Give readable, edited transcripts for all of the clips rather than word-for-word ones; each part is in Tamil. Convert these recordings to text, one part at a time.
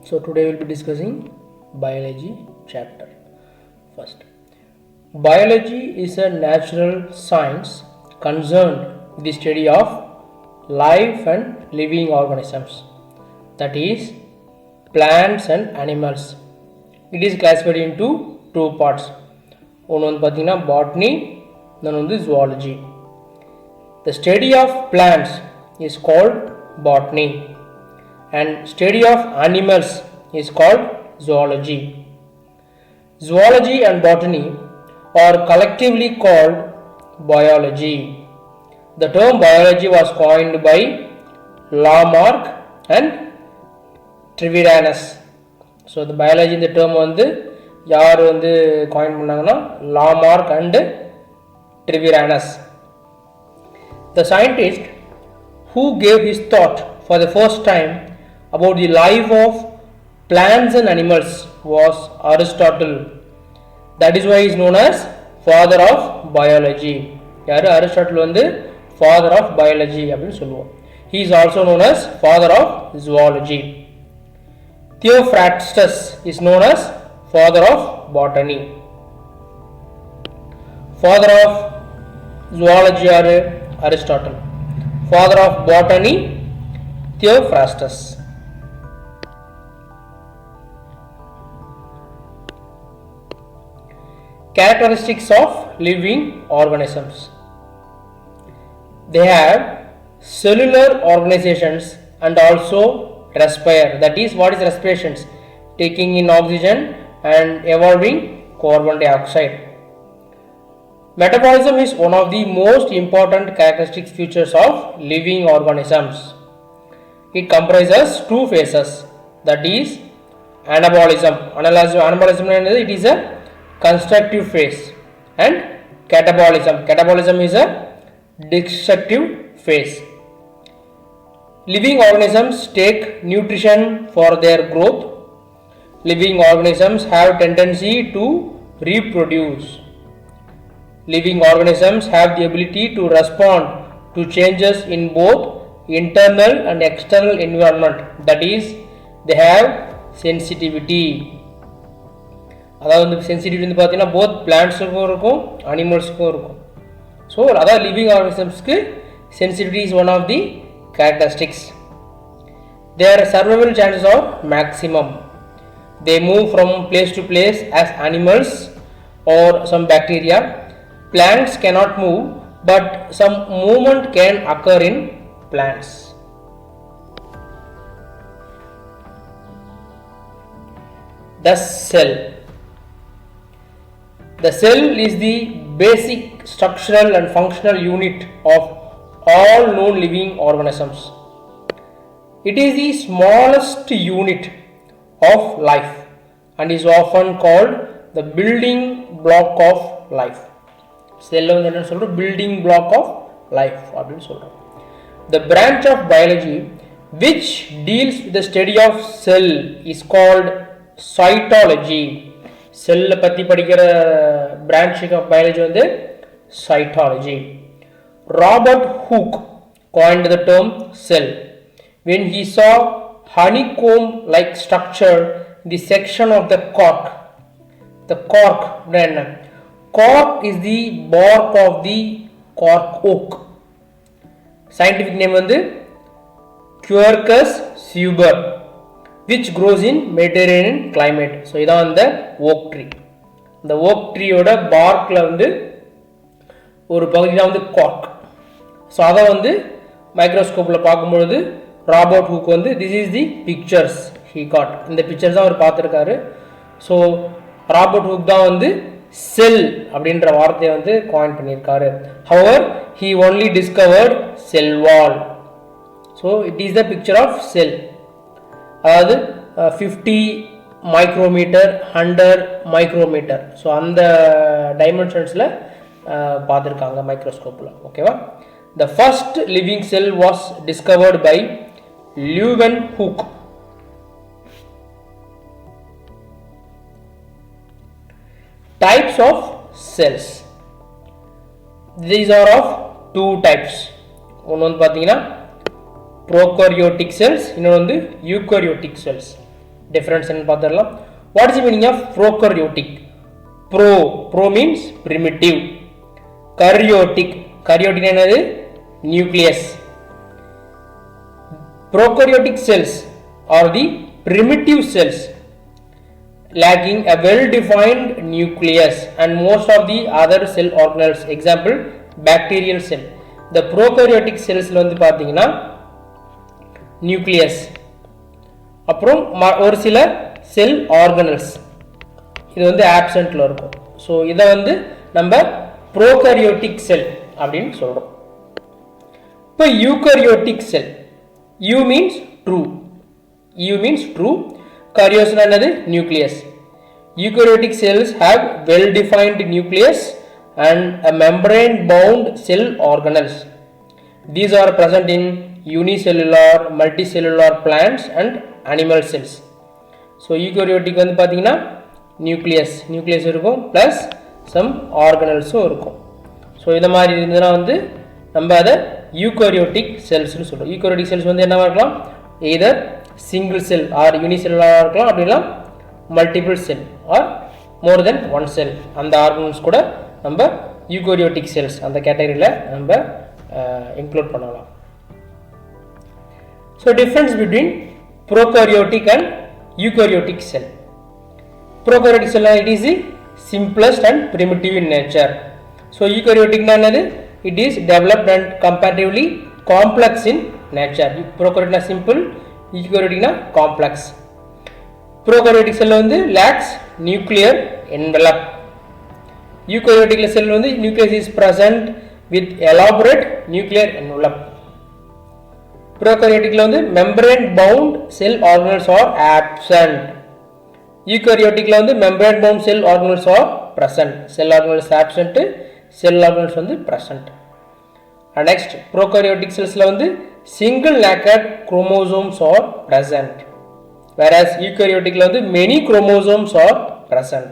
So today we will be discussing biology chapter. First, biology is a natural science concerned with the study of life and living organisms, that is plants and animals. It is classified into two parts. One வந்து பார்த்தீங்கன்னா botany, then வந்து zoology. The study of plants is called botany and study of animals is called zoology. Zoology and botany are collectively called biology. The term biology was coined by Lamarck and Treviranus. So the biology in the term வந்து யார் வந்து coin பண்ணாங்கன்னா Lamarck and Treviranus. The scientist who gave his thought for the first time about the life of plants and animals was Aristotle. That is why he is known as father of biology. யாரு Aristotle வந்து father of biology அப்படினு சொல்லுவோம். He is also known as father of zoology. Theophrastus is known as father of botany. Father of zoology யாரு Aristotle. Father of botany Theophrastus. Characteristics of living organisms. They have cellular organizations and also respire. That is, what is respirations? Taking in oxygen and evolving carbon dioxide. Metabolism is one of the most important characteristic features of living organisms. It comprises two phases, that is anabolism. Anabolism it is a constructive phase, and catabolism. Catabolism is a destructive phase. Living organisms take nutrition for their growth. Living organisms have tendency to reproduce. Living organisms have the ability to respond to changes in both internal and external environment. That is, they have sensitivity. அதாவது சென்சிட்டிவிட்டி வந்து பார்த்தீங்கன்னா போத் பிளான்ட்ஸுக்கும் இருக்கும் அனிமல்ஸுக்கும் இருக்கும். ஸோ அதாவது லிவிங் ஆர்கனிசம்ஸ்க்கு sensitivity is one of the characteristics. Their survival chances are maximum. They move from place to place as animals are some bacteria. Plants cannot move, but some movement can occur in plants. The cell. The cell is the basic structural and functional unit of all known living organisms. It is the smallest unit of life and is often called the building block of life. செல்ல வந்து என்ன சொல்றோம், பில்டிங் பிளாக் ஆஃப் லைஃப் அப்படின்னு சொல்றோம். The branch of biology which deals with the study of cell is called cytology. செல்ல பத்தி படிக்கிற branch of biology வந்து cytology. Robert Hooke coined the term cell when he saw honeycomb like structure in the section of the cork. The cork என்ன? Cork is the bark of the cork oak. Scientific name வந்து Quercus suber, which grows in Mediterranean climate. So இதான் அந்த oak tree. இந்த oak tree ஓட barkல வந்து ஒரு பகுதி தான் வந்து cork. ஸோ அதை வந்து மைக்ரோஸ்கோப்பில் பார்க்கும்பொழுது ராபர்ட் ஹூக் வந்து this is the pictures he got. இந்த பிக்சர்ஸ் தான் அவர் பார்த்துருக்காரு. ஸோ ராபர்ட் ஹூக் தான் வந்து செல் அப்படின்ற வார்த்தையை வந்து காயின் பண்ணியிருக்காரு. However, he only discovered cell wall. So it is the picture of cell. அதாவது 50 மைக்ரோமீட்டர் 100 மைக்ரோமீட்டர். ஸோ அந்த டைமென்ஷன்ஸில் பார்த்துருக்காங்க மைக்ரோஸ்கோப்பில். ஓகேவா? The first living cell was discovered by Leeuwenhoek. Types of cells. These are of two types. ஒன்று வந்து பார்த்தீங்கன்னா prokaryotic cells, இன்னொன்று வந்து eukaryotic cells. difference in பார்த்தறலாம். What is the meaning of prokaryotic? Pro means primitive. Karyotic என்னது? Nucleus. Prokaryotic cells are the primitive cells lacking a well-defined nucleus and most of the other cell organelles. Example, bacterial cell. The prokaryotic cells வந்து பார்த்தீங்கன்னா nucleus, அப்புறம் ஒரு சில cell organelles இது வந்து absentல இருக்கும். ஸோ இதை வந்து நம்ம prokaryotic cell அப்படின்னு சொல்றோம். இப்போ eukaryotic cell, U means true, karyos என்னது? Nucleus. Eukaryotic cells have well-defined nucleus and a membrane-bound cell organelles. These are present in unicellular, multicellular plants and animal cells. So eukaryotic வந்து பார்த்தீங்கன்னா nucleus இருக்கும் plus some organelles இருக்கும். ஸோ இந்த மாதிரி இருந்ததுன்னா வந்து நம்ம அதை eukaryotic cells னு சொல்றோம். eukaryotic cells வந்து என்னவா இருக்கலாம்? either single cell or unicellular இருக்கலாம், அப்படின்னா multiple cell or more than one cell. அந்த ஆர்கனல்ஸ் கூட நம்ம eukaryotic cells அந்த கேட்டகரியில் நம்ம இன்க்ளூட் பண்ணலாம். So difference between prokaryotic and eukaryotic cell. Prokaryotic cell it is the simplest and primitive in nature. So eukaryotic என்னது? It is developed and comparatively complex in nature. Prokaryotic na simple, eukaryotic na complex. Prokaryotic cell வந்து lacks nuclear envelope. Eukaryotic cell வந்து nucleus is present with elaborate nuclear envelope. Prokaryotic வந்து membrane bound cell organelles are absent. Eukaryotic வந்து membrane bound cell organelles are present. Cell organelles absent, cell organelles வந்து present. And next, prokaryotic cells வந்து single layered chromosomes are present, whereas eukaryotic வந்து many chromosomes are present.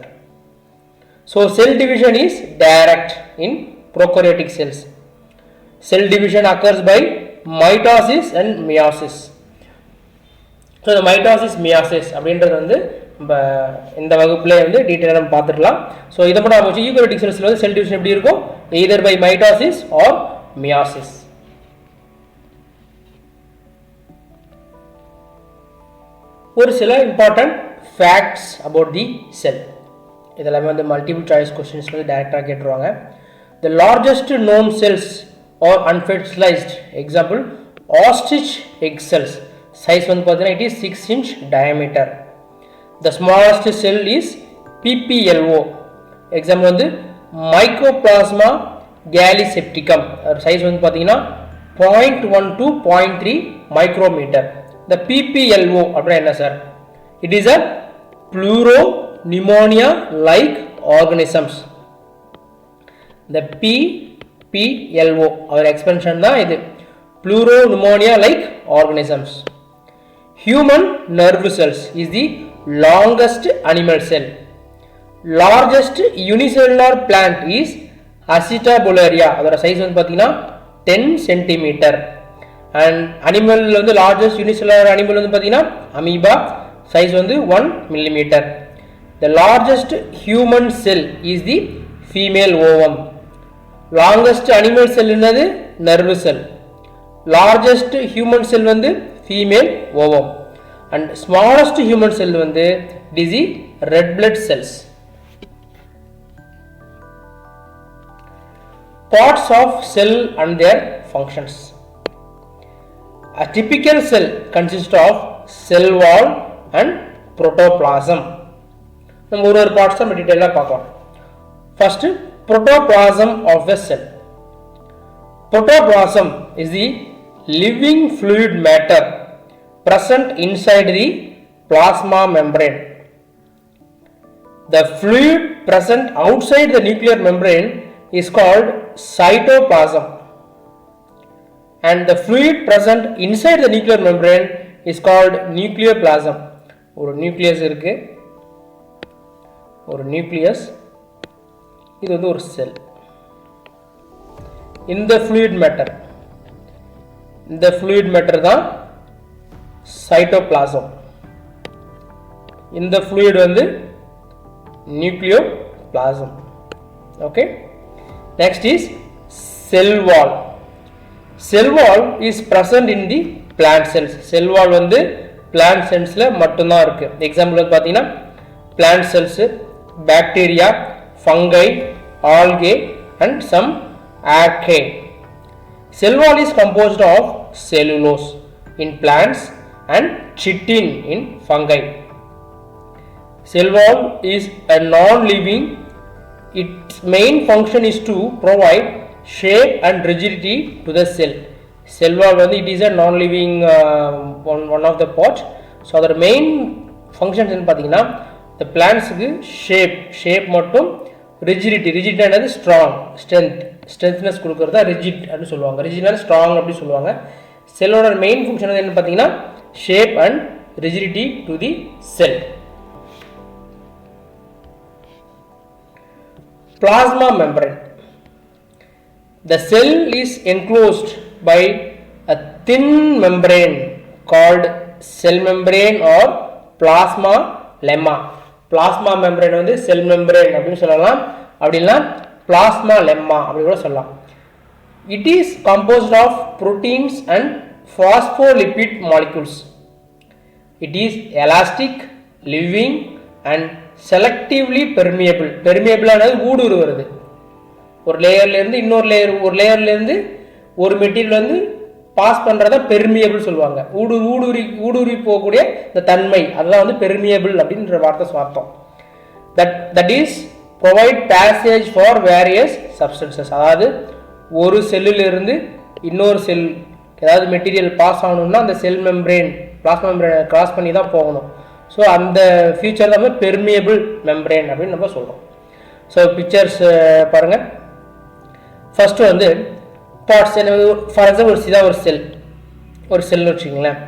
So cell division is direct in prokaryotic cells. Cell division occurs by mitosis and meiosis. So the mitosis meiosis அப்படின்றது வந்து இந்த வகுப்புல வந்து டீடைலா நம்ம பார்த்துடலாம். ஸோ இதை மட்டும் நம்ம eukaryotic cells வந்து செல் டிவிஷன் எப்படி இருக்கும்? either by mitosis or meiosis. ஒரு சில important facts about the cell. இதெல்லாம் வந்து multiple choice questions வந்து டைரக்டா கேட்டுருவாங்க. The largest known cells are unfertilized. Example, ostrich egg cells. Size வந்து பார்த்தீங்கன்னா it is 6 inch diameter. The smallest cell is PPLO. Example வந்து mycoplasma gallisepticum. Size வந்து பார்த்தீங்கன்னா 0.1 to 0.3 micrometer. The PPLO அப்படின்னா என்ன sir? It is a pleuropneumonia-like organisms. The PPLO our expansion தான் இது. Pleuropneumonia-like organisms. Human nerve cells is the longest animal cell. Largest unicellular plant is Acetabularia. அதோட சைஸ் வந்து பார்த்தீங்கன்னா 10 cm. And animal வந்து largest unicellular animal வந்து பார்த்தீங்கன்னா amoeba. Size வந்து 1 mm. The largest human cell is the female ovum. Longest animal cell என்னது? nerve cell. Largest human cell வந்து female ovum. And smallest human cell வந்து it is the red blood cells. Parts of cell and their functions. A typical cell consists of cell wall and protoplasm. நம்ம ஒரு பார்ட்ஸ் நம்ம டீடைலா பார்க்கலாம். First, protoplasm of a cell. Protoplasm is the living fluid matter present inside the plasma membrane. The fluid present outside the nuclear membrane is called cytoplasm, and the fluid present inside the nuclear membrane is called nucleoplasm. ஒரு நியூக்ளியஸ் இருக்கு, ஒரு நியூக்ளியஸ், இது வந்து ஒரு செல். இந்த fluid matter தான் cytoplasm. இந்த fluid வந்து nucleoplasm. Okay. Next is cell wall. Cell wall is present in the plant cells. Cell wall வந்து plant cellsல மட்டும்தான் இருக்கு. எக்ஸாம்பிள் வந்து பார்த்தீங்கன்னா plant cells, bacteria, fungi, algae and some archaea. Cell wall is composed of cellulose in plants and chitin in fungi. Cell wall is a non-living. Its main function is to provide shape and rigidity to the cell. Cell wall வந்து it is a non-living one of the parts. So அதோட main functions என்ன பார்த்தீங்கன்னா the plants-க்கு shape மட்டும் rigidity என்னது strengthness கொடுக்கறதா rigid அப்படி சொல்லுவாங்க. rigidனா strong அப்படி சொல்லுவாங்க. செல்லோட main function என்ன பார்த்தீங்கன்னா shape and rigidity to the cell. Plasma membrane. The cell is enclosed by a thin membrane called cell membrane or plasma lemma. Plasma membrane வந்து cell membrane அப்படின்னு சொல்லலாம், அப்படின்னா plasma lemma அப்படி கூட சொல்லலாம். It is composed of proteins and phospholipid molecules. It is elastic, living and selectively permeable. Permeable ஆனது ஊடுருவுறது. ஒரு லேயர்ல இருந்து இன்னொரு லேயர், ஒரு லேயர்ல இருந்து ஒரு மெட்டீரியல் வந்து பாஸ் பண்றத பெர்மியபிள் சொல்லுவாங்க. ஊடுருவி போகக்கூடிய இந்த தன்மை அதெல்லாம் வந்து பெர்மியபிள் அப்படின்ற வார்த்தை பார்த்தோம். That is provide passage for various substances. அதாவது ஒரு செல்லில் இருந்து இன்னொரு செல் ஏதாவது மெட்டீரியல் பாஸ் ஆகணும்னா அந்த செல் மெம்பரேன் பிளாஸ்மா மெம்பரேனை கிராஸ் பண்ணி தான் போகணும். ஸோ அந்த ஃபியூச்சர் நம்ம பெர்மியபிள் மெம்பரேன் அப்படின்னு நம்ம சொல்கிறோம். ஸோ பிக்சர்ஸ் பாருங்கள். ஃபஸ்ட்டு வந்து பார்ட்ஸ் என்ன, ஃபார் எக்ஸாம்பிள் இதாக ஒரு செல்னு வச்சுக்கோங்களேன்.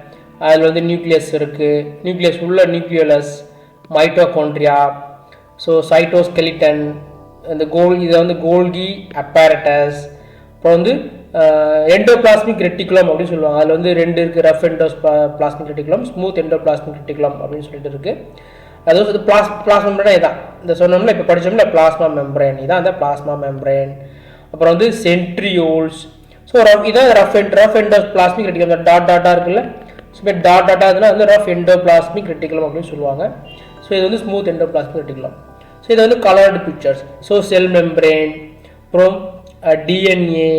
அதில் வந்து நியூக்ளியஸ் இருக்குது. நியூக்ளியஸ் உள்ள நியூக்ளியோலஸ், மைட்டோகாண்ட்ரியா, ஸோ சைட்டோஸ்கெலிட்டன், இந்த இதை வந்து கோல்கி, apparatus, அப்புறம் வந்து எண்டோபிளாஸ்மிக் ரெட்டிகுலம் அப்படின்னு சொல்லுவாங்க. அதில் வந்து ரெண்டு இருக்குது, rough endoplasmic reticulum, smooth endoplasmic reticulum அப்படின்னு சொல்லிட்டு இருக்குது. அது வந்து பிளாஸ்மா மெம்பரேன் இதான் இந்த சொன்னோம்ல, இப்போ படித்தோம்ல பிளாஸ்மா மெம்பரேன், இதான் அந்த பிளாஸ்மா மெம்பரேன். அப்புறம் வந்து சென்ட்ரியோல்ஸ். ஸோ இதான் ரஃப் எண்டோபிளாஸ்மிக் ரெட்டிகுலம். டாட்டாக இருக்குல்ல, ஸோ இப்போ டாட்டா இதெல்லாம் வந்து ரஃப் எண்டோபிளாஸ்மிக் ரெட்டிகுலம் அப்படின்னு சொல்லுவாங்க. ஸோ இது வந்து ஸ்மூத் எண்டோபிளாஸ்மிக் ரெட்டிகுலம். ஸோ இது வந்து கலர்டு பிக்சர்ஸ். ஸோ செல் மெம்பரேன், அப்புறம் DNA,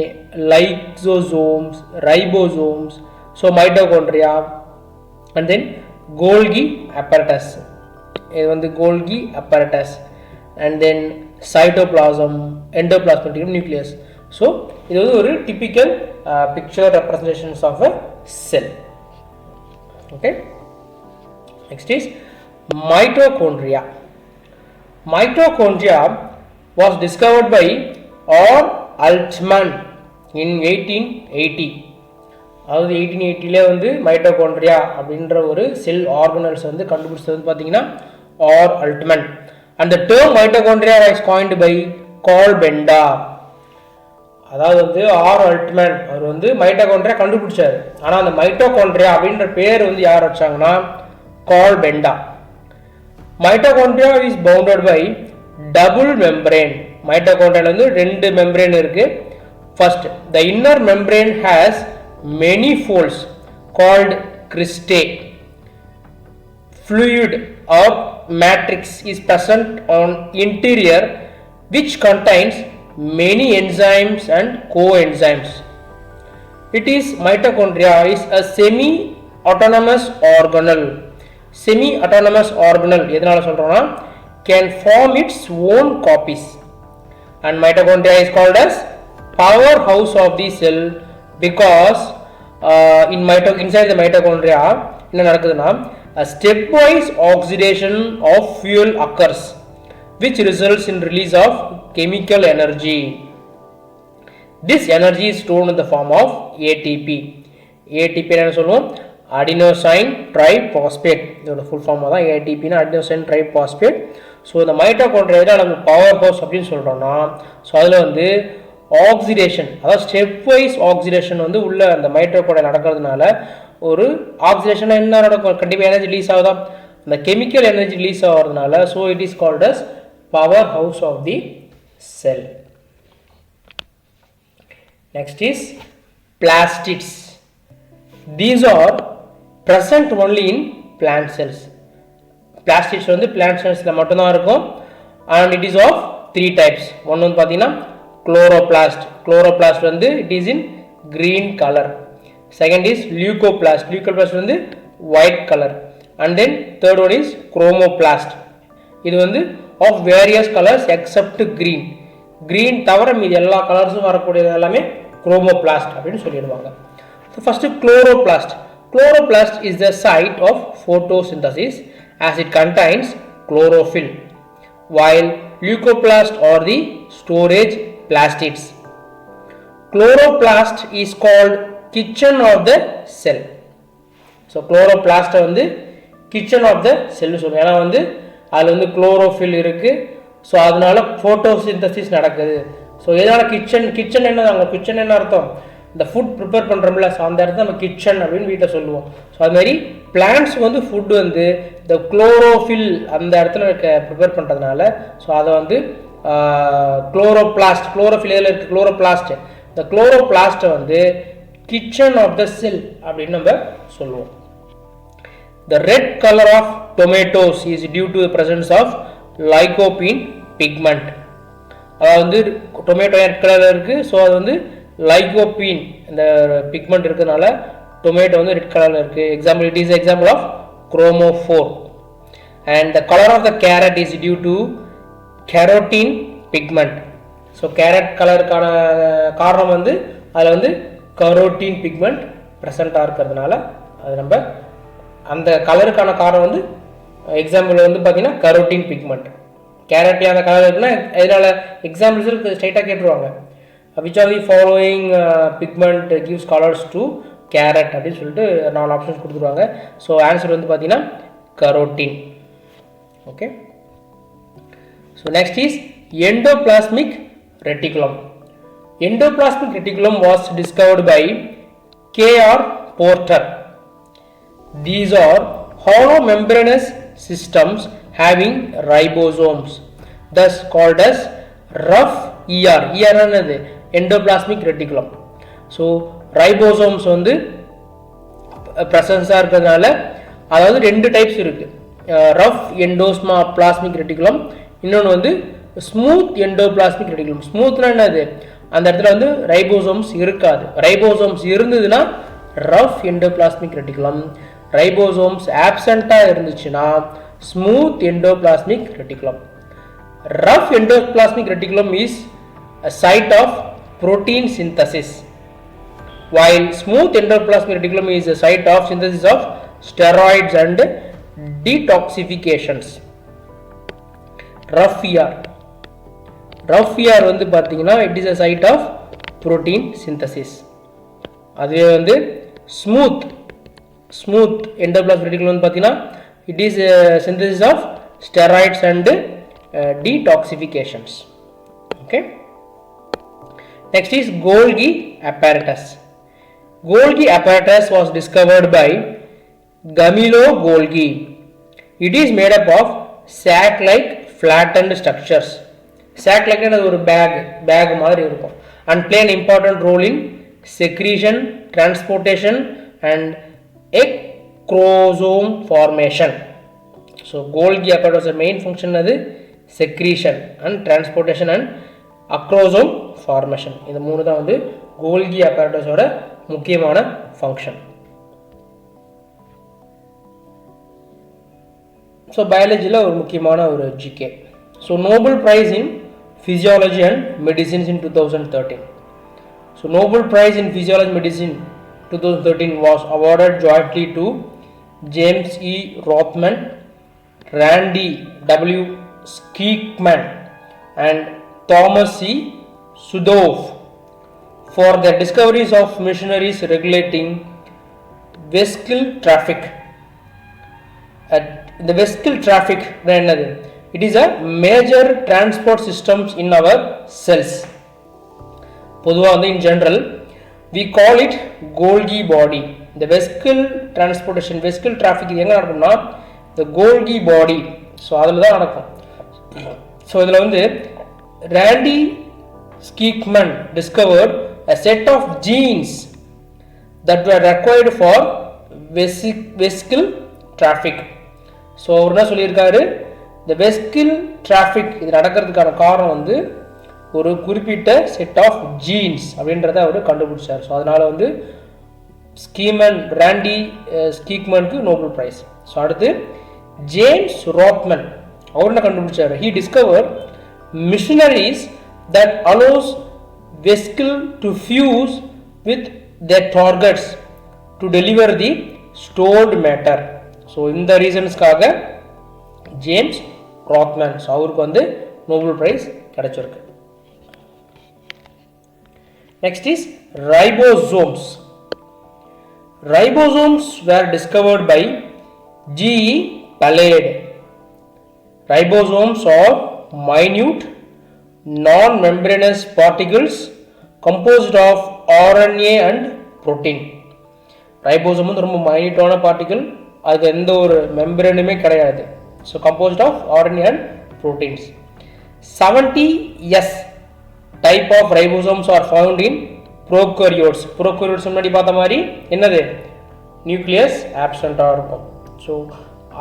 lysosomes, ribosomes, so mitochondria, and then golgi apparatus. இது வந்து golgi apparatus, and then cytoplasm, endoplasmic nucleus. So இது வந்து ஒரு typical picture representations of a cell. Okay. Next is mitochondria. Mitochondria was discovered by Altman in 1880. அதாவது 1880ல வந்து மைட்டோகாண்ட்ரியா அப்படின்ற ஒரு செல் ஆர்கனல்ஸ் வந்து கண்டுபிடிச்சது வந்து பார்த்தீங்கன்னா Altman. And the term mitochondria was coined by Carl Benda. அதாவது வந்து Altman அவர் வந்து மைட்டோகாண்ட்ரியா கண்டுபிடிச்சாரு. ஆனால் அந்த மைட்டோகாண்ட்ரியா அப்படின்ற பேர் வந்து யார் வச்சாங்கன்னா Carl Benda. Mitochondria is bounded by double membrane. மைட்டோகாண்ட்ரியால வந்து ரெண்டு மெம்பரேன் இருக்கு. First, the inner membrane has many folds called cristae. Fluid or matrix is present on interior which contains many enzymes and coenzymes. Mitochondria is a semi-autonomous organelle. Semi-autonomous organelle எதனால சொல்றோம்னா can form its own copies. And mitochondria is called as powerhouse of the cell because inside the mitochondria என்ன நடக்குதுன்னா a stepwise oxidation of fuel occurs which results in release of chemical energy. This energy is stored in the form of ATP. ATP என்ன சொல்லுவோம், adenosine triphosphate. இதோட full form தான் ATP னா adenosine triphosphate. ஸோ இந்த மைட்டோகாண்ட்ரியா நம்ம பவர் ஹவுஸ் அப்படின்னு சொல்கிறோம்னா, ஸோ அதில் வந்து ஆக்சிடேஷன், அதாவது ஸ்டெப் வைஸ் ஆக்சிடேஷன் வந்து உள்ள அந்த மைட்டோகாண்ட்ரியா நடக்கிறதுனால ஒரு ஆக்சிடேஷன் என்ன நடக்கும், கண்டிப்பாக எனர்ஜி ரிலீஸ் ஆகுதா, the chemical energy release ஆகிறதுனால, so it is called as powerhouse of the cell. Next is plastids. These are present only in plant cells. Plastids வந்து plant cellsல மட்டும் தான் இருக்கும், and it is of three types. One வந்து பாத்தீங்கன்னா chloroplast. Chloroplast வந்து it is in green color. Second is leucoplast. Leucoplast வந்து white color. And then third one is chromoplast. இது வந்து of various colors except green. Green தவிர மீதி எல்லா கலர்ஸும் வரக்கூடியது எல்லாமே chromoplast அப்படின்னு சொல்லிடுவாங்க. So first chloroplast. Chloroplast is the site of photosynthesis as it contains chlorophyll, while leucoplast are the storage plastids. Chloroplast is called kitchen of the cell. So chloroplast வந்து kitchen of the cell சொல்லுவாங்க. ஏன்னா வந்து அதில் வந்து chlorophyll இருக்கு, ஸோ அதனால ஃபோட்டோசிந்தசிஸ் நடக்குது. ஸோ எதனால கிச்சன் என்ன கிச்சன் என்ன அர்த்தம், இந்த ஃபுட் ப்ரிப்பேர் பண்ணுறோம்ல, ஸோ அந்த இடத்துல நம்ம கிச்சன் அப்படின்னு வீட்டில் சொல்லுவோம். ஸோ அது மாதிரி பிளான்ட்ஸ் வந்து ஃபுட் வந்து இந்த குளோரோஃபில் அந்த இடத்துல ப்ரிப்பேர் பண்ணுறதுனால, ஸோ அதை வந்து குளோரோபிளாஸ்ட், குளோரோஃபில் எதில் இருக்குது குளோரோபிளாஸ்ட், இந்த குளோரோபிளாஸ்ட்டை வந்து கிச்சன் ஆஃப் த செல் அப்படின்னு நம்ம சொல்லுவோம். The red color of tomatoes is due to the presence of lycopene pigment. அதாவது வந்து டொமேட்டோ ரெட் கலரில் இருக்குது, ஸோ அது வந்து லைகோபீன் இந்த பிக்மெண்ட் இருக்கிறதுனால டொமேட்டோ வந்து ரெட் கலரில் இருக்குது. Example, it is example of chromophore. And the colour of the carrot is due to carotene pigment. So carrot கலருக்கான காரணம் வந்து அதில் வந்து கரோட்டின் பிக்மெண்ட் ப்ரெசண்ட்டாக இருக்கிறதுனால அது நம்ம அந்த கலருக்கான காரணம் வந்து எக்ஸாம்பிள் வந்து பார்த்தீங்கன்னா கரோட்டின் பிக்மெண்ட். கேரட் அந்த கலர் இருக்குன்னா இதனால எக்ஸாம்பிள்ஸ் ஸ்ட்ரைட்டாக கேட்டுருவாங்க. which are the following pigment gives colors to carrot அப்படின்னு சொல்லிட்டு 4 ஆப்ஷன்ஸ் கொடுத்துருவாங்க. ஸோ ஆன்சர் வந்து பார்த்தீங்கன்னா carotene. Okay, so next is endoplasmic reticulum. Endoplasmic reticulum was discovered by K.R. Porter. These are hollow membranous systems having ribosomes, thus called as rough ER. ER என்னது endoplasmic reticulum. ஸோ ribosomes வந்து ப்ரெசன்ஸாக இருக்கிறதுனால, அதாவது 2 டைப்ஸ் இருக்குது, ரஃப் endoplasmic reticulum, இன்னொன்று வந்து ஸ்மூத் endoplasmic reticulum. ஸ்மூத்னா என்னது, அந்த இடத்துல வந்து ரைபோசோம்ஸ் இருக்காது. ரைபோசோம்ஸ் இருந்ததுன்னா ரஃப் endoplasmic reticulum, ரைபோசோம்ஸ் ஆப்சண்ட்டாக இருந்துச்சுன்னா smooth endoplasmic reticulum. Rough endoplasmic reticulum is a site of protein synthesis, while smooth endoplasmic reticulum is a site of synthesis of steroids and detoxifications. Rough ER வந்து பார்த்தீங்கன்னா it is a site of protein synthesis. அதுவே வந்து smooth endoplasmic reticulum வந்து பார்த்தீங்கன்னா it is a synthesis of steroids and detoxifications. Okay, next is golgi apparatus. Golgi apparatus was discovered by Gamilo Golgi. It is made up of sac like flattened structures. Sac like ஒரு bag மாதிரி இருக்கும், and play an important role in secretion, transportation and egg chromosome formation. So Golgi apparatus main function அது secretion and transportation and acrosome formation. இந்த மூணு தான் வந்து Golgi apparatus ஓட முக்கியமான ஃபங்க்ஷன். ஸோ பயாலஜியில் ஒரு முக்கியமான ஒரு GK. So Nobel prize in physiology and medicines in 2013. So Nobel Prize in Physiology Medicine 2013 was awarded jointly to James E. Rothman, Randy W. Skeekman and Thomas C. Sudhof for their discoveries of machineries regulating vesicle traffic. The vesicle traffic, it is a major transport systems in our cells. பொதுவாக in general we call it Golgi body. The vesicle transportation, vesicle traffic இது எங்க நடக்கும்னா the golgi body. ஸோ அதில் தான் நடக்கும். ஸோ இதில் வந்து Randy Schickman discovered a set of genes that were required for vesicle traffic. So அவர் என்ன சொல்லியிருக்காரு, இந்த வெஸ்கில் டிராஃபிக் இது நடக்கிறதுக்கான காரணம் வந்து ஒரு குறிப்பிட்ட செட் ஆஃப் ஜீன்ஸ் அப்படின்றத அவர் கண்டுபிடிச்சார். ஸோ அதனால் வந்து ராண்டி ஸ்கீக்மனுக்கு நோபல் பிரைஸ். ஸோ அடுத்து ஜேம்ஸ் ராத்மன் அவர் என்ன கண்டுபிடிச்சார், he discovered machineries that allows vesicle to fuse with their targets to deliver the stored matter. So இந்த ரீசன்ஸ்க்காக ஜேம்ஸ் ராத்மன், ஸோ அவருக்கு வந்து நோபல் பிரைஸ் கிடைச்சிருக்கு. Next is ribosomes. Ribosomes were discovered by G.E. Palade. Ribosomes are minute, non-membranous particles composed of RNA and protein. Ribosome வந்து ரொம்ப மைனியூட்டான பார்ட்டிகல், அது எந்த ஒரு மெம்பரேனுமே கிடையாது. So composed of RNA and proteins. 70s type of ribosomes are found in prokaryotes. Prokaryotes முன்னாடி பார்த்த மாதிரி என்னது, நியூக்ளியஸ் ஆப்சென்ட்டாக இருக்கும். ஸோ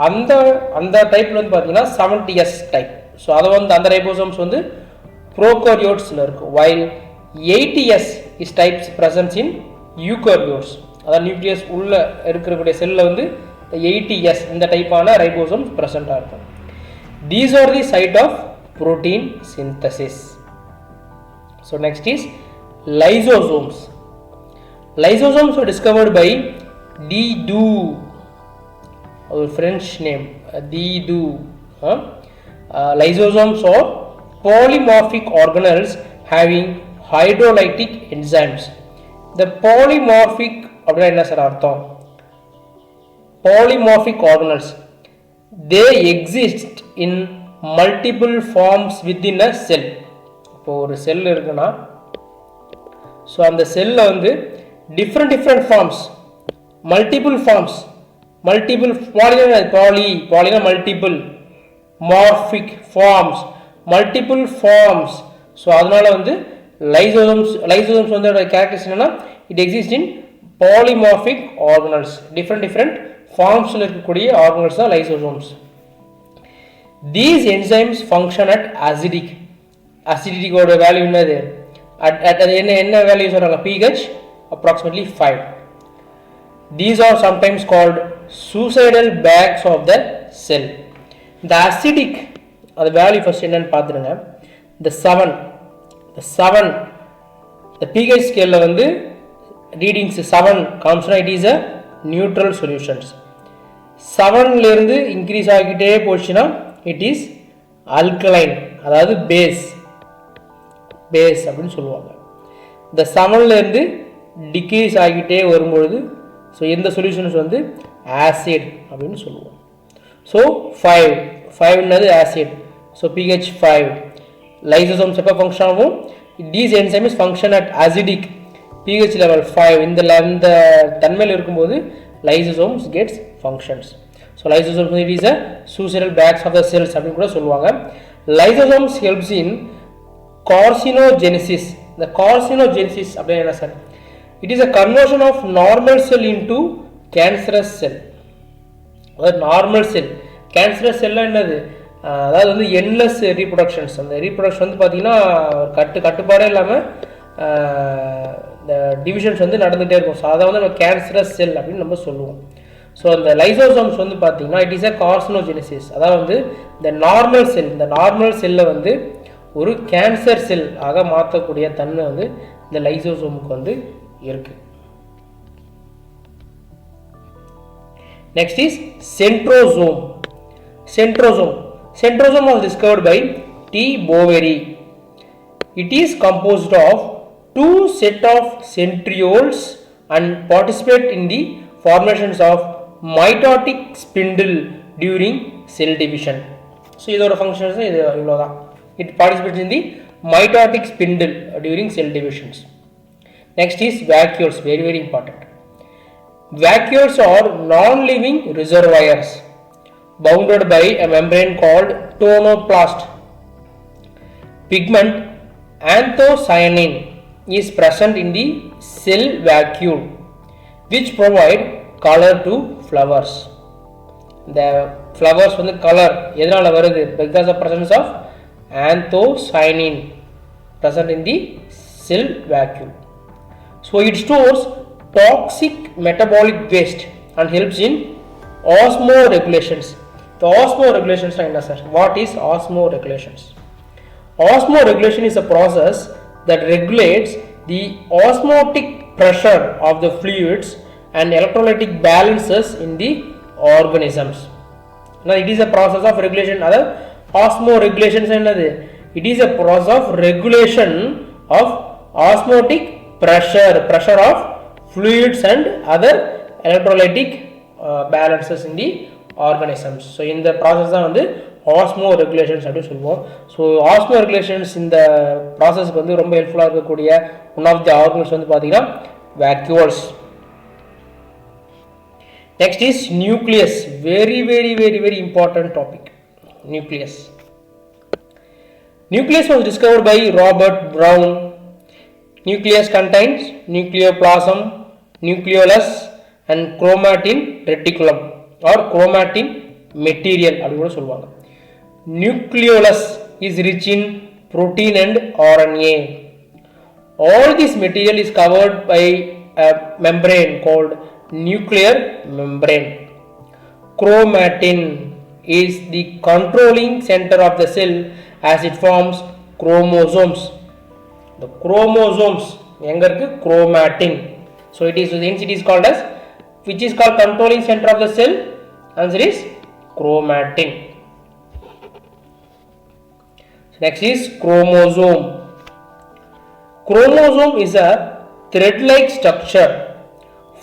அந்த அந்த டைப்பில் வந்து பார்த்தீங்கன்னா 70s டைப். ஸோ அதை வந்து அந்த ரைபோசோம்ஸ் வந்து ப்ரோகாரியோட்ஸில் இருக்கும். While 80s is types presence in eukaryotes. அதாவது நியூக்ளியஸ் உள்ள இருக்கக்கூடிய செல்லில் வந்து 80s இந்த டைப்பான ரைபோசோம்ஸ் ப்ரெசென்ட்டாக இருக்கும். These are the site of protein synthesis. So next is lysosomes. Lysosomes were discovered by Didou, our French name, Didou. Lysosomes are polymorphic organelles having hydrolytic enzymes. The polymorphic அப்படின்னா என்ன சார் அர்த்தம்? Polymorphic organelles, they exist in multiple forms within a cell. இப்போ ஒரு செல் இருக்குன்னா, ஸோ அந்த செல்ல வந்து different forms, multiple forms, multiple பாலினா multiple, morphic forms, multiple forms. So அதனால வந்து லைசோசோம்ஸ் வந்து கேரக்டர்ஸ் என்னன்னா, it exist in polymorphic organelles, different ஃபார்ம்ஸில் இருக்கக்கூடிய ஆர்கனல்ஸ் தான் lysosomes. These enzymes function at acidic. Acidity ஓட வேல்யூ என்னது, என்ன வேல்யூ சொல்றாங்க, pH approximately 5. These are sometimes called suicidal bags of the cell. The acidic அது வேல்யூ ஃபர்ஸ்ட் என்னன்னு பார்த்துருங்க. The 7 the pH ஸ்கேலில் வந்து ரீடிங்ஸ் 7 காமிச்சுனா it is a neutral solutions. 7லேருந்து இன்க்ரீஸ் ஆகிக்கிட்டே போச்சுன்னா இட் இஸ் அல்கலைன், அதாவது பேஸ் அப்படின்னு சொல்லுவாங்க. இந்த 7லேருந்து டிக்ரீஸ் ஆகிட்டே வரும்பொழுது ஸோ இந்த சொல்யூஷன்ஸ் வந்து ஆசிட் அப்படின்னு சொல்லுவோம். So 5 acid. So pH 5. Lysosomes எப்போ ஃபங்க்ஷன் ஆகும், these enzymes function at acidic pH level 5. இந்த தன்மையில் இருக்கும்போது lysosomes gets functions. So lysosomes it is a suicidal bags of the cells அப்படின்னு கூட சொல்லுவாங்க. Lysosomes helps in carcinogenesis. The carcinogenesis அப்படின்னா என்ன sir, it is a conversion of normal cell into cancerous cell. அதாவது நார்மல் செல் கேன்சரஸ் செல்லாம் என்னது, அதாவது வந்து என்லெஸ் ரீப்ரொடக்ஷன்ஸ். அந்த ரீப்ரொடக்ஷன் வந்து பார்த்தீங்கன்னா கட்டுப்பாடே இல்லாமல் இந்த டிவிஷன்ஸ் வந்து நடந்துகிட்டே இருக்கும். ஸோ அதை வந்து நம்ம கேன்சரஸ் செல் அப்படின்னு நம்ம சொல்லுவோம். ஸோ அந்த லைசோசோம்ஸ் வந்து பார்த்தீங்கன்னா இட் இஸ் அ கார்சினோஜெனிசிஸ். அதாவது வந்து இந்த நார்மல் செல்லை வந்து ஒரு கேன்சர் செல் ஆக மாற்றக்கூடிய தன்மை வந்து இந்த லைசோசோமுக்கு வந்து இருக்கு. Next is centrosome. Centrosome was discovered by T. Boveri. It is composed of two set of centrioles and participate in the formations of mitotic spindle during cell division. So இதோட functions இது இவ்வளவுதான். It participates in the mitotic spindle during cell divisions. Next is vacuoles, very important. Vacuoles are non-living reservoirs bounded by a membrane called tonoplast. Pigment anthocyanin is present in the cell vacuole, which provide color to flowers. The flowers வந்து color எதனால வருது? Because of presence of anthocyanin present in the cell vacuole. So it stores toxic metabolic waste and helps in osmoregulations. The osmoregulations are என்ன sir? What is osmoregulations? Osmoregulation is a process that regulates the osmotic pressure of the fluids and electrolytic balances in the organisms. Now it is a process of regulation. Other osmoregulation is another. It is a process of regulation of osmotic pressure of fluids and other electrolytic balances in the organisms. So in the process தான் வந்து osmoregulations அப்படின்னு சொல்லுவோம். ஸோ osmoregulations இந்த ப்ராசஸ்க்கு வந்து ரொம்ப ஹெல்ப்ஃபுல்லாக இருக்கக்கூடிய ஒன் ஆஃப் தி ஆர்கன்ஸ் வந்து பார்த்தீங்கன்னா vacuoles. Next is nucleus. Very important topic. Nucleus. Nucleus was discovered by Robert Brown. Nucleus contains nucleoplasm, nucleolus and chromatin reticulum or chromatin material அப்படி கூட சொல்லுவாங்க. Nucleolus is rich in protein and RNA. All this material is covered by a membrane called nuclear membrane. Chromatin is the controlling center of the cell as it forms chromosomes. The chromosomes எங்க இருக்கு? Chromatin. So it is called as, which is called controlling center of the cell. Answer is chromatin. Next is chromosome. Chromosome is a thread-like structure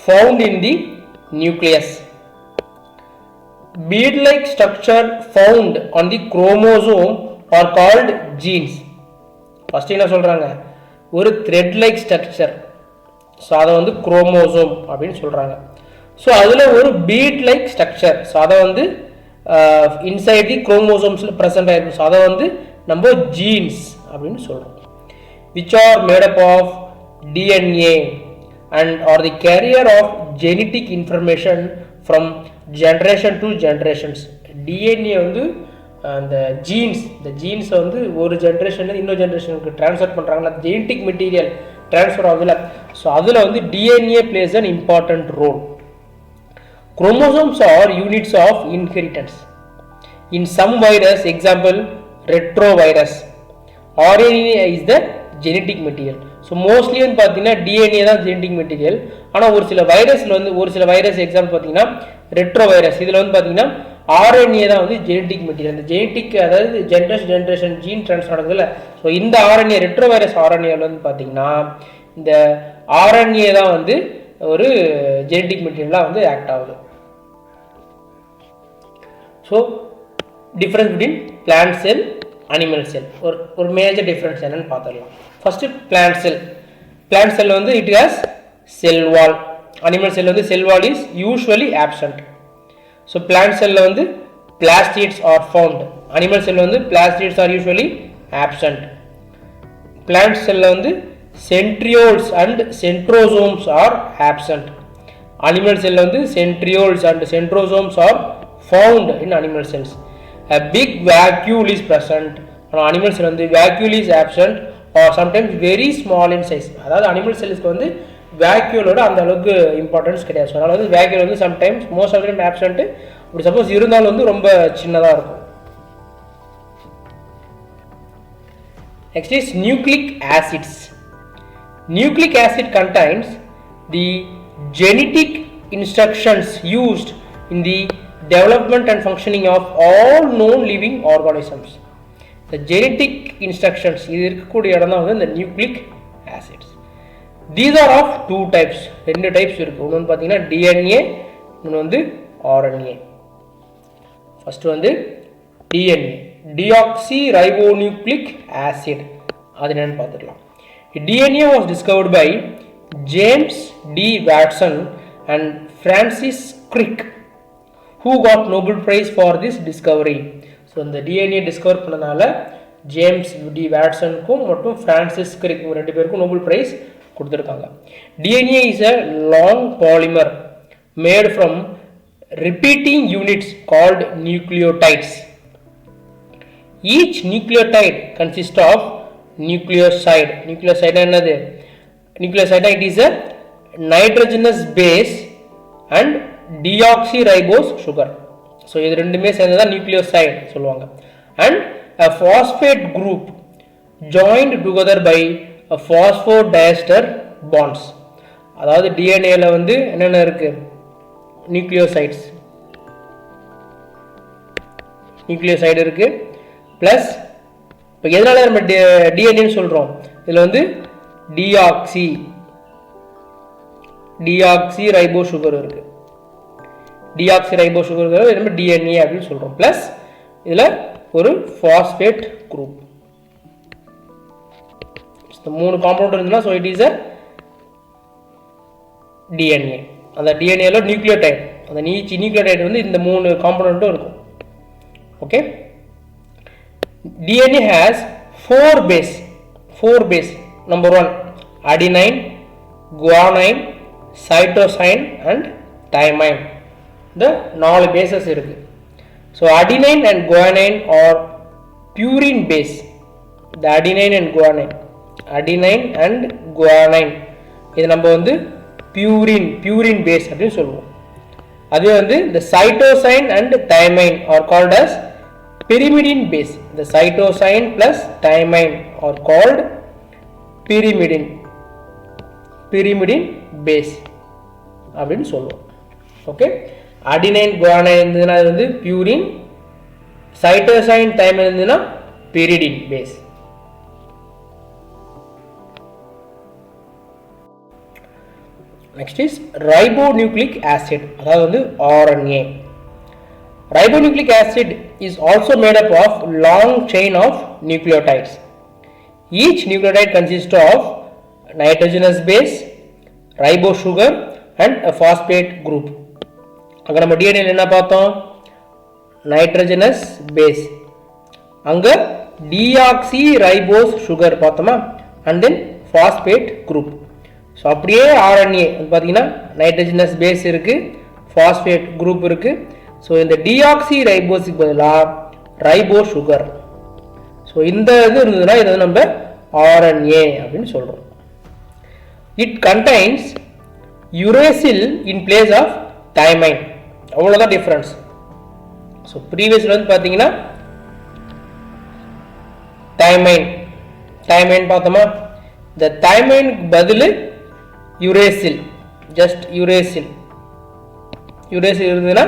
found in the nucleus. Bead-like structure found on the chromosome are called genes. First என்ன சொல்றாங்க? ஒரு thread-like structure. ஸோ அதை வந்து குரோமோசோம் அப்படின்னு சொல்கிறாங்க. ஸோ அதில் ஒரு பீட் லைக் ஸ்ட்ரக்சர், ஸோ அதை வந்து இன்சைட் தி குரோமோசோம்ஸில் ப்ரெசென்ட் ஆகிருக்கும். ஸோ அதை வந்து நம்ம ஜீன்ஸ் அப்படின்னு சொல்கிறோம். Which are made up of DNA and are the carrier of genetic information from generation to generations. டிஎன்ஏ வந்து அந்த இந்த ஜீன்ஸை வந்து ஒரு ஜென்ரேஷன் இன்னொரு ஜென்ரேஷனுக்கு ட்ரான்ஸ்ஃபர் பண்ணுறாங்களா, ஜெனட்டிக் மெட்டீரியல் ட்ரான்ஸ்ஃபர் ஆகுதுல. ஸோ அதில் வந்து DNA places an important role. Chromosomes are units of inheritance. In some virus, example retrovirus, RNA is the genetic material. So mostly வந்து பார்த்தீங்கன்னா டிஎன்ஏ தான் ஜெனட்டிக் மெட்டீரியல். ஆனால் ஒரு சில வைரஸ் எக்ஸாம்பிள் பார்த்தீங்கன்னா ரெட்ரோவைரஸ், இதில் வந்து பார்த்தீங்கன்னா RNA தான் வந்து ஜெனட்டிக் மெட்டீரியல். இந்த ஜெனட்டிக் அதாவது ஜென்ரேஷன் ஜீன் ட்ரான்ஸ்ஃபர் நடக்குதுல்ல. ஸோ இந்த RNA ரெட்ரோவைரஸ் RNA வந்து பார்த்தீங்கன்னா இந்த RNA தான் வந்து ஒரு ஜெனட்டிக் மெட்டீரியலாக வந்து ஆக்ட் ஆகுது. So difference between plant cell animal cell, ஒரு மேஜர் டிஃப்ரென்ஸ் என்னன்னு பார்த்துடலாம். ஃபர்ஸ்ட் பிளான்ட் செல் வந்து it has cell wall. Animal cell வந்து cell wall is usually absent. So plant செல்லில் வந்து plastids are found. அனிமல் செல்லில் வந்து plastids are usually absent. Plant செல்லில் வந்து centrioles and centrosomes are absent. Animal செல்லில் வந்து centrioles and centrosomes are found in animal cells. A big vacuole is present. ஆனால் அனிமல் செல் வந்து vacuole is absent or sometimes very small in size. அதாவது அனிமல் செல்லுக்கு வந்து வேக்யூலோட அந்த அளவுக்கு இம்பார்ட்டன்ஸ் கிடையாது. ஸோ அதனால் வந்து வேக்யூல் வந்து sometimes most of the time absent. அப்படி சப்போஸ் இருந்தாலும் வந்து ரொம்ப சின்னதாக இருக்கும். Next is nucleic acids. Nucleic acid contains the genetic instructions used in the development and functioning of all known living organisms. இந்த ஜெனட்டிக் இன்ஸ்ட்ரக்ஷன்ஸ் இது இருக்கக்கூடிய இடம் தான் வந்து இந்த nucleic acids. These are of two types. ரெண்டு டைப்ஸ் இருக்கு. ஒன்று வந்து பார்த்தீங்கன்னா டிஎன்ஏ, இன்னொன்று வந்து RNA. ஃபர்ஸ்ட் வந்து டிஎன்ஏ, டிஆக்சி ரைபோநியூக்ளிக் ஆசிட். அது என்னன்னு பார்த்துக்கலாம். DNA was discovered by James D Watson and Francis Crick, who got Nobel Prize for this discovery? So இந்த DNA டிஸ்கவர் பண்ணனால ஜேம்ஸ் டி வாட்சனுக்கும் மற்றும் ஃப்ரான்சிஸ் கிரிக்கும் ரெண்டு பேருக்கும் நோபல் பிரைஸ் கொடுத்துருக்காங்க. DNA is a long polymer made from repeating units called nucleotides. Each nucleotide consists of nucleoside. Nucleoside என்னது? Nucleoside it is a nitrogenous base and deoxyribose sugar. So இது ரெண்டுமே சேர்ந்ததா nucleoside சொல்லுவாங்க. And a phosphate group joined together by a phosphodiester bonds. அதாவது DNAல வந்து என்னென்ன இருக்கு? nucleosides இருக்கு பிளஸ் இப்போ எதனால நம்ம DNA சொல்றோம்? இதுல வந்து deoxyribose சுகர் இருக்கு. deoxyribose சுகர் நம்ம DNA அப்படின்னு சொல்றோம். பிளஸ் இதுல ஒரு பாஸ்பேட் குரூப். இந்த மூணு காம்பவுண்ட் இருந்ததுன்னா so it is a DNA. அந்த DNAல நியூக்ளியோடைட், அந்த நியூக்ளியோடைட் வந்து இந்த மூணு காம்பவுண்டும் இருக்கும். Okay, DNA has four base. Number 1 adenine, guanine, cytosine and thymine. இந்த நாலு பேசஸ் இருக்கு. So adenine and guanine are purine base. The adenine and guanine இது நம்ம வந்து purine base அப்படினு சொல்லுவோம். அதுவே வந்து the cytosine and thymine are called as pyrimidine base. The cytosine plus thymine are called pyrimidine base அப்படினு சொல்லுவோம். ஓகே, adenine guanine இருந்ததுனா அது வந்து purine, cytosine thymine இருந்ததுனா pyridine base. Next is ribonucleic acid, அதாவது வந்து RNA. Ribonucleic acid is also made up of long chain of nucleotides. Each nucleotide consists of nitrogenous base, ribose sugar and a phosphate group. அங்க நம்ம DNA ல என்ன பார்த்தோம்? nitrogenous base, அங்க deoxyribose sugar பார்த்தோமா, and then phosphate group. So அப்படியே RNA பார்த்தீங்கன்னா நைட்ரஜனஸ் பேஸ் இருக்கு, பாஸ்பேட் குரூப் இருக்கு. ஸோ இந்த டிஆக்சிரைபோஸுக்கு பதிலாக ரைபோ சுகர். ஸோ இந்த இது இருந்ததுன்னா இதை நம்ம RNA அப்படின்னு சொல்றோம். It contains uracil in place of thymine. அவ்வளோதான் டிஃபரன்ஸ். ஸோ ப்ரீவியஸ்ல வந்து பார்த்தீங்கன்னா தைமைன் பார்த்தோமா, இந்த தைமைனுக்கு பதில் யுரேசில், ஜஸ்ட் யுரேசில் இருந்ததுன்னா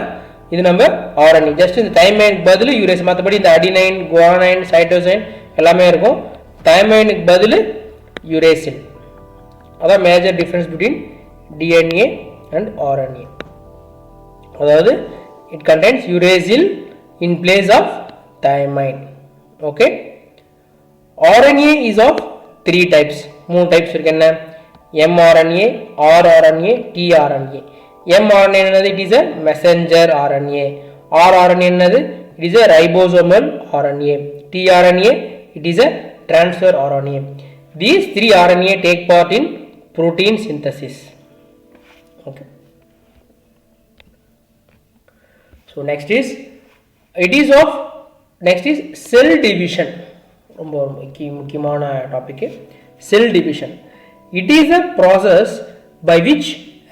இது நம்ம RNA. ஜஸ்ட் இந்த தைமைனுக்கு பதில் யுரேசில், மற்றபடி இந்த அடினைன், குவானைன், சைட்டோசைன் எல்லாமே இருக்கும். தைமைனுக்கு பதில் யுரேசில். அதான் major difference between DNA and RNA. அதாவது it contains uracil in place of thymine. Okay, RNA is of 3 types. 3 types இருக்கு. என்ன? mRNA, rRNA, tRNA. mRNA என்னது? it is a messenger RNA. rRNA என்னது? it is a ribosomal RNA. tRNA it is a transfer RNA. These 3 RNA take part in protein synthesis. Okay, so next is cell division. ரொம்ப முக்கியமான topic cell division. It is a process by which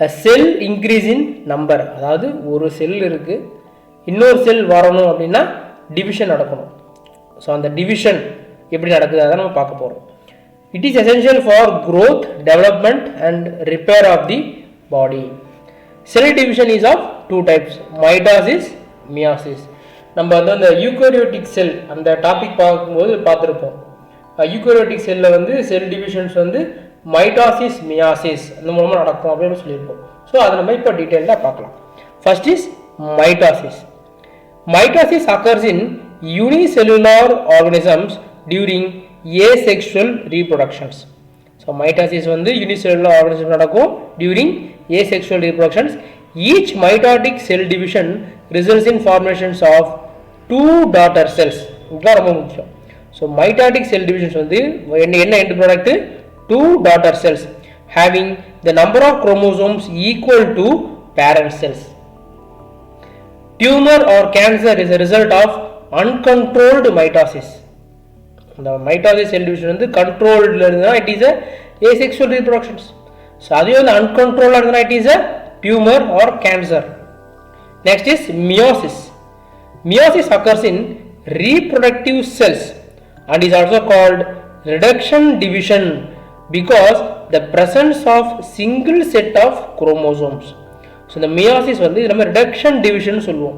a cell increase in number. அதாவது ஒரு செல் இருக்கு, இன்னொரு செல் வரணும் அப்படின்னா டிவிஷன் நடக்கணும். ஸோ அந்த டிவிஷன் எப்படி நடக்குது அதை நம்ம பார்க்க போறோம். It is essential for growth, development and repair of the body. Cell division is of 2 types, mitosis, meiosis. நம்ம வந்து அந்த யூகரியோட்டிக் செல் அந்த டாபிக் பார்க்கும்போது பார்த்துருப்போம். யூகரியோட்டிக் செல்ல வந்து செல் டிவிஷன்ஸ் வந்து மைட்டாசிஸ், மியாசிஸ் அந்த மூலமாக நடக்கும் அப்படின்னு சொல்லியிருப்போம். ஸோ அதை நம்ம இப்போ டீட்டெயிலாக பார்க்கலாம். First is mitosis. Mitosis occurs in unicellular organisms during asexual reproductions. So mitosis வந்து யூனிசெல்லுலார் ஆர்கானிசம் நடக்கும் during asexual reproductions. Each mitotic cell division results in formations of two daughter cells. இதுதான் ரொம்ப முக்கியம். So mitotic cell divisions வந்து என்ன end product? Two daughter cells having the number of chromosomes equal to parent cells. Tumor or cancer is a result of uncontrolled mitosis. The mitosis cell division வந்து controlled இருந்தனா it is a asexual reproduction. So அதுவே வந்து uncontrolled இருந்தனா it is a tumor or cancer. Next is meiosis. Meiosis occurs in reproductive cells and is also called reduction division because the presence of single set of chromosomes. So the meiosis வந்து நம்ம reduction division சொல்லுவோம்.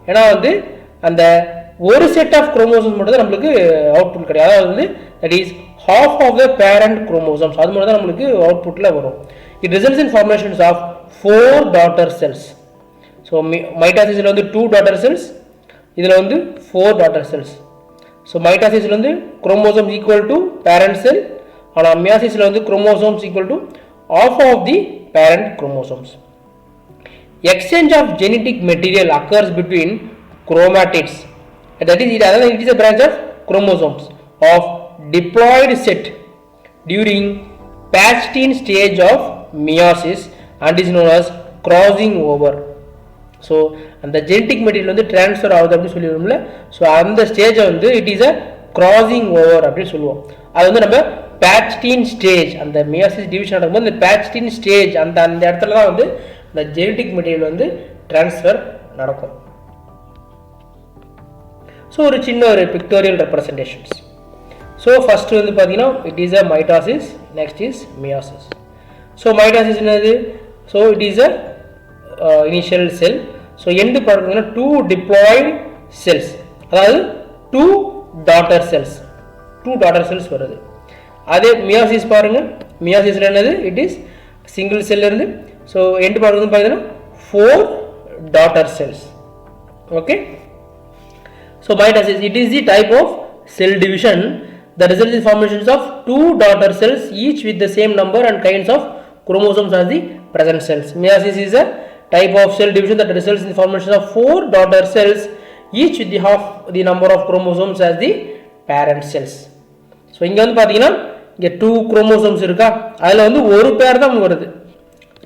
ஏனா வந்து அந்த ஒரு set of chromosomes மட்டும் தான் நமக்கு அவுட்புட் கிடைக்கும். அதாவது வந்து that is half of the parent chromosomes. அது மட்டும் தான் நமக்கு அவுட்புட்ல வரும். It results in formations of four daughter cells. So mitosis ல வந்து two daughter cells, இதுல வந்து four daughter cells. So mitosis ல வந்து chromosomes equal to parent cell, ஆனா meiosis ல வந்து chromosomes equal to half of the parent chromosomes. Exchange of genetic material occurs between chromatids. That is, it is a branch of chromosomes of diploid set during patched-in stage of meiosis and is known as crossing over. So அந்த genetic material வந்து transfer ஆகுது அப்படி சொல்லிடும்ல. So அந்த ஸ்டேஜ் வந்து it is a crossing over அப்படி சொல்லுவோம். அது வந்து நம்ம patched-in stage, அந்த meiosis division நடக்கும்போது இந்த patched-in stage அந்த இடத்துல தான் வந்து the genetic material வந்து transfer நடக்கும். So ஒரு சின்ன ஒரு pictorial representations. So first வந்து பாத்தீங்கன்னா it is a mitosis, next is meiosis. So mitosis என்னது? So it is a initial cell. So end பாத்தீங்கன்னா two diploid cells, அதாவது two daughter cells வருது. அதே meiosis பாருங்க, meiosis என்னது? It is single cell இருந்து so end பாத்தீங்கன்னா four daughter cells. Okay, so mitosis, it is the type of cell division that results in formations of two daughter cells each with the same number and kinds of chromosomes as the present cells. Meiosis is a type of cell division that results in the formation of four daughter cells each with the half the number of chromosomes as the parent cells. So இங்க வந்து பாத்தீங்கன்னா இங்க two chromosomes இருக்கா, அதுல வந்து ஒரு பேர் தான் வருது,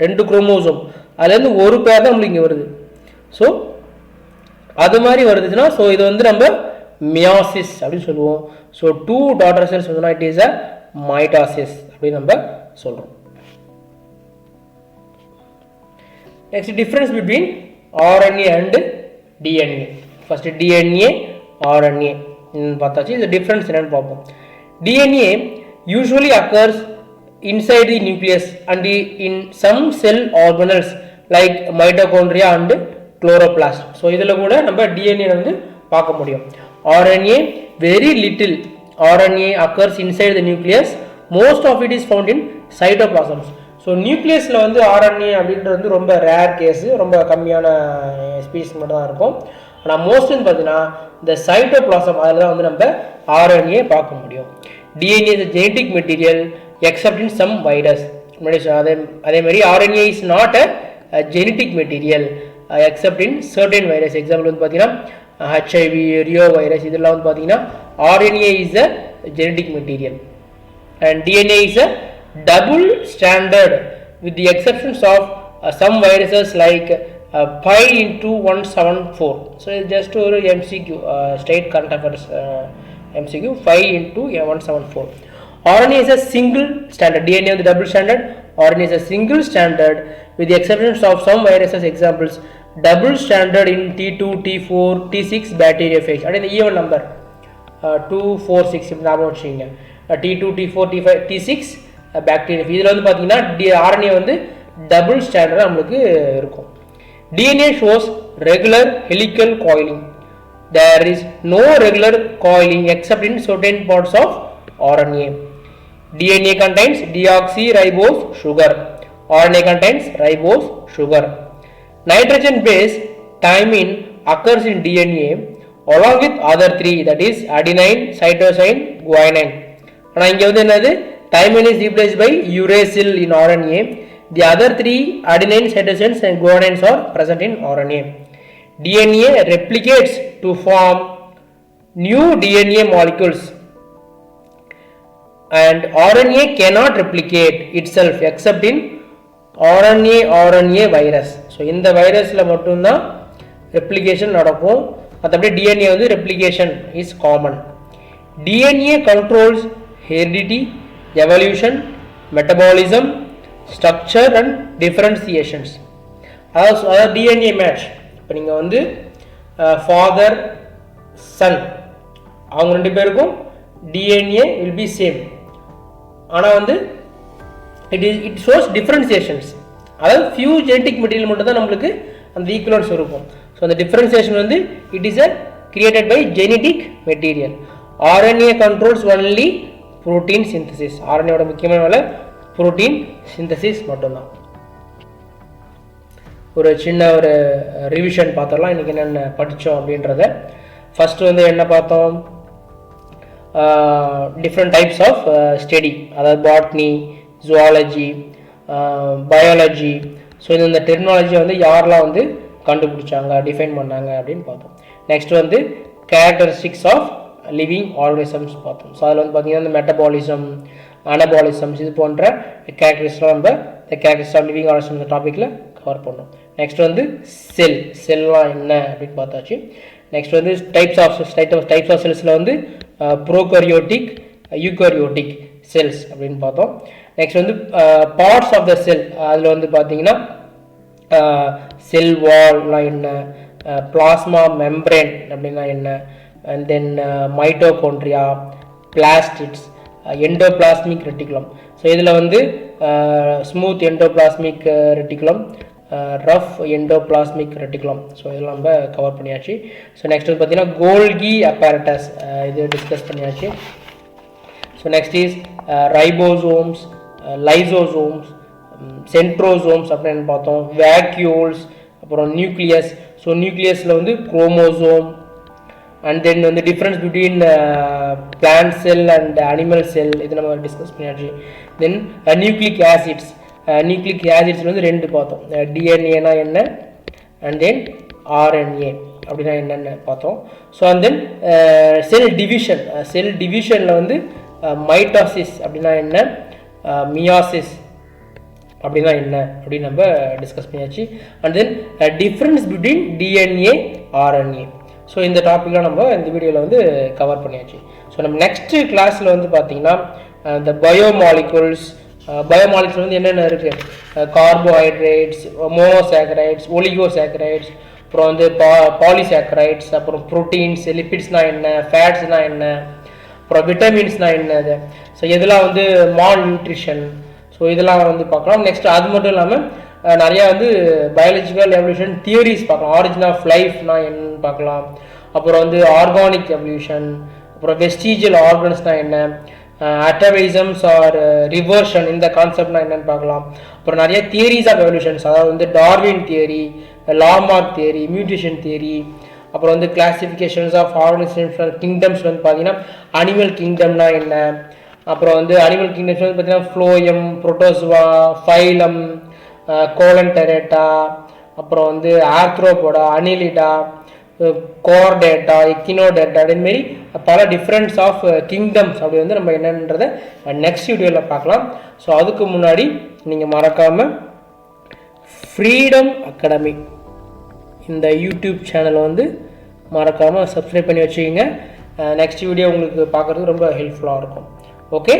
ரெண்டு குரோமோசோம் அதுல இருந்து ஒரு பேர் தான் உங்களுக்கு இங்க வருது. ஸோ அது மாதிரி வருதுன்னா ஸோ இது வந்து நம்ம மியாசிஸ் அப்படின்னு சொல்லுவோம். ஸோ டூ டாட்டர் செல்ஸ் வந்து இட் இஸ் அ மைட்டாசிஸ் அப்படின்னு நம்ம சொல்றோம். Next difference between RNA and DNA. First DNA RNA பார்த்தாச்சு, இந்த டிஃபரன்ஸ் என்னன்னு பார்ப்போம். DNA usually occurs inside the nucleus and in some cell organelles like mitochondria and chloroplast. So இதல கூட நம்ம DNA வந்து பார்க்க முடியும். RNA very little RNA occurs inside the nucleus. Most of it is found in cytoplasms. So nucleusல வந்து RNA அப்படின்றது வந்து ரொம்ப rare case, ரொம்ப கம்மியான ஸ்பீஷிஸ் மட்டும் தான் இருக்கும். ஆனா மோஸ்ட் பார்த்தீங்கன்னா இந்த cytoplasm அதுல தான் வந்து நம்ம RNA பார்க்க முடியும். DNA is a genetic material except in some virus. அதே மாதிரி RNA is not a genetic material except in certain virus. Example வந்து பார்த்தீங்கன்னா HIV, ரியோ வைரஸ், இதெல்லாம் வந்து பார்த்தீங்கன்னா RNA is a genetic material and DNA is a double stranded with the exceptions of some viruses like pi into 174. So it's just ஒரு MCQ, straight current affairs MCQ, 5 into 174. RNA is a single stranded, DNA is the double stranded, RNA is a single stranded with the exceptions of some viruses. Examples double stranded in T2, T4, T6 bacteriophage. And in the even number 2, 4, 6 ஞாபகம் வச்சுக்கங்க. T2, T4, T5, T6 bacteriophage. இதில் வந்து பார்த்தீங்கன்னா RNA வந்து double stranded நம்மளுக்கு இருக்கும். DNA shows regular helical coiling. There is no regular coiling except in certain parts of RNA. DNA contains deoxyribose sugar. RNA contains ribose sugar. Nitrogen base thymine occurs in DNA along with other three, that is adenine, cytosine, guanine. And இங்க வந்து என்னது, thymine is replaced by uracil in RNA. The other three adenine, cytosines and guanines are present in RNA. DNA replicates to form new DNA molecules, and RNA cannot replicate itself except in RNA virus. So இந்த வைரஸ்ல மட்டும் தான் ரெப்ளிகேஷன் நடக்கும். மற்றபடி DNA வந்து replication is common. DNA controls heredity, evolution, metabolism, structure and differentiations. அதாவது DNA மேட்ச். இப்போ நீங்கள் வந்து ஃபாதர் சன் அவங்க ரெண்டு பேருக்கும் DNA will be same. ஆனால் வந்து it shows differentiations. அதாவது few genetic material மட்டும் தான் நம்மளுக்கு அந்த ஈக்குவலன்ஸ் இருக்கும். ஸோ அந்த differentiation வந்து it is created by genetic material. RNA controls only protein synthesis. RNA ஓட முக்கியமான வேலை protein synthesis மட்டும்தான். ஒரு சின்ன ஒரு ரிவிஷன் பார்த்துடலாம் இன்றைக்கி என்னென்ன படித்தோம் அப்படின்றத. ஃபஸ்ட்டு வந்து என்ன பார்த்தோம், டிஃப்ரெண்ட் டைப்ஸ் ஆஃப் ஸ்டடி, அதாவது பாட்னி, ஜுவாலஜி, பயாலஜி. ஸோ இந்த டெக்னாலஜியை வந்து யாரெல்லாம் வந்து கண்டுபிடிச்சாங்க, டிஃபைன் பண்ணாங்க அப்படின்னு பார்த்தோம். நெக்ஸ்ட் வந்து கேரக்டரிஸ்டிக்ஸ் ஆஃப் லிவிங் ஆர்கனிசம்ஸ் பார்த்தோம். ஸோ அதில் வந்து பார்த்திங்கன்னா இந்த மெட்டபாலிசம், அனபாலிசம்ஸ் இது போன்ற கேரக்டரிஸ்ட்லாம் நம்ம இந்த கேரக்டரிஸ்ட் ஆஃப் லிவிங் ஆர்கனிசம் இந்த டாப்பிக்கில் கவர் பண்ணோம். நெக்ஸ்ட் வந்து செல்லாம் என்ன அப்படின்னு பார்த்தாச்சு. நெக்ஸ்ட் வந்து டைப்ஸ் ஆஃப் செல்ஸில் வந்து ப்ரோகரியோட்டிக், யூகரியோட்டிக் செல்ஸ் அப்படின்னு பார்த்தோம். நெக்ஸ்ட் வந்து பார்ட்ஸ் ஆஃப் த செல், அதில் வந்து பார்த்தீங்கன்னா செல் வால்லாம் என்ன, பிளாஸ்மா மெம்பரேன் அப்படின்னா என்ன, and then mitochondria, plastids, endoplasmic reticulum. So இதில் வந்து smooth endoplasmic reticulum, rough endoplasmic reticulum. So இதெல்லாம் நம்ம கவர் பண்ணியாச்சு. ஸோ நெக்ஸ்ட் வந்து பார்த்தீங்கன்னா கோல்கி apparatus, இது டிஸ்கஸ் பண்ணியாச்சு. So next is ribosomes, lysosomes, centrosomes அப்படின்னு பார்த்தோம். வேக்யூல்ஸ், அப்புறம் நியூக்ளியஸ். ஸோ நியூக்ளியஸில் வந்து குரோமோசோம், அண்ட் தென் வந்து difference between plant sell and animal செல், இது நம்ம டிஸ்கஸ் பண்ணியாச்சு. தென் நியூக்ளிக் ஆசிட்ஸ், நியூக்ளிக் ஆசிட்ஸ் வந்து ரெண்டு பார்த்தோம், டிஎன்ஏனா என்ன அண்ட் தென் ஆர்என்ஏ அப்படின்னா என்னென்னு பார்த்தோம். ஸோ அண்ட் தென் செல் டிவிஷனில் வந்து மைட்டாசிஸ் அப்படின்னா என்ன, மியாசிஸ் அப்படின்னா என்ன அப்படின்னு நம்ம டிஸ்கஸ் பண்ணியாச்சு. And then difference between DNA RNA. So இந்த டாப்பிக்லாம் நம்ம இந்த வீடியோவில் வந்து கவர் பண்ணியாச்சு. ஸோ நம்ம நெக்ஸ்ட்டு கிளாஸில் வந்து பார்த்திங்கன்னா இந்த பயோமாலிகுல்ஸ் வந்து என்னென்ன இருக்குது, கார்போஹைட்ரேட்ஸ், மோனோசாக்கரைட்ஸ், ஒலிகோசாக்கரைட்ஸ், அப்புறம் வந்து பாலிசாக்கரைட்ஸ், அப்புறம் ப்ரோட்டீன்ஸ், லிப்பிட்ஸ்னால் என்ன, ஃபேட்ஸ்னால் என்ன, அப்புறம் விட்டமின்ஸ்னால் என்னது, ஸோ இதெல்லாம் வந்து மால் நியூட்ரிஷன். ஸோ இதெல்லாம் வந்து பார்க்கலாம். நெக்ஸ்ட் அது மட்டும் இல்லாமல் நிறையா வந்து பயாலஜிக்கல் எவல்யூஷன் தியரிஸ் பார்க்கலாம். ஆரிஜின் ஆஃப் லைஃப்னா என்னன்னு பார்க்கலாம். அப்புறம் வந்து ஆர்கானிக் எவல்யூஷன், அப்புறம் வெஸ்டீஜியல் ஆர்கன்ஸ்னால் என்ன, அட்டவைசம்ஸ் ஆர் ரிவர்ஷன் இந்த கான்செப்ட்னா என்னன்னு பார்க்கலாம். அப்புறம் நிறைய தியரிஸ் ஆஃப் எவல்யூஷன்ஸ், அதாவது வந்து Darwin theory, Lamarck theory, mutation theory, அப்புறம் வந்து கிளாசிஃபிகேஷன்ஸ் ஆஃப் ஆர்கனிசம்ஸ் கிங்டம்ஸ் வந்து பார்த்தீங்கன்னா அனிமல் கிங்டம்னா என்ன, அப்புறம் வந்து அனிமல் கிங்டம்ஸ் வந்து பார்த்தீங்கன்னா ஃப்ளோயம், புரோட்டோசுவா, ஃபைலம், கோலன்டரேட்டா, அப்புறம் வந்து ஆர்த்ரோபோடா, அனிலிடா, கோர்டேட்டா, எக்கினோடேட்டா, அதேமாரி பல டிஃப்ரென்ஸ் ஆஃப் கிங்டம்ஸ் அப்படி வந்து நம்ம என்னன்றதை நெக்ஸ்ட் வீடியோவில் பார்க்கலாம். ஸோ அதுக்கு முன்னாடி நீங்கள் மறக்காமல் ஃப்ரீடம் அகாடமி இந்த யூடியூப் சேனலை வந்து மறக்காமல் சப்ஸ்கிரைப் பண்ணி வச்சுக்கிங்க. நெக்ஸ்ட் வீடியோ உங்களுக்கு பார்க்குறதுக்கு ரொம்ப ஹெல்ப்ஃபுல்லாக இருக்கும். ஓகே.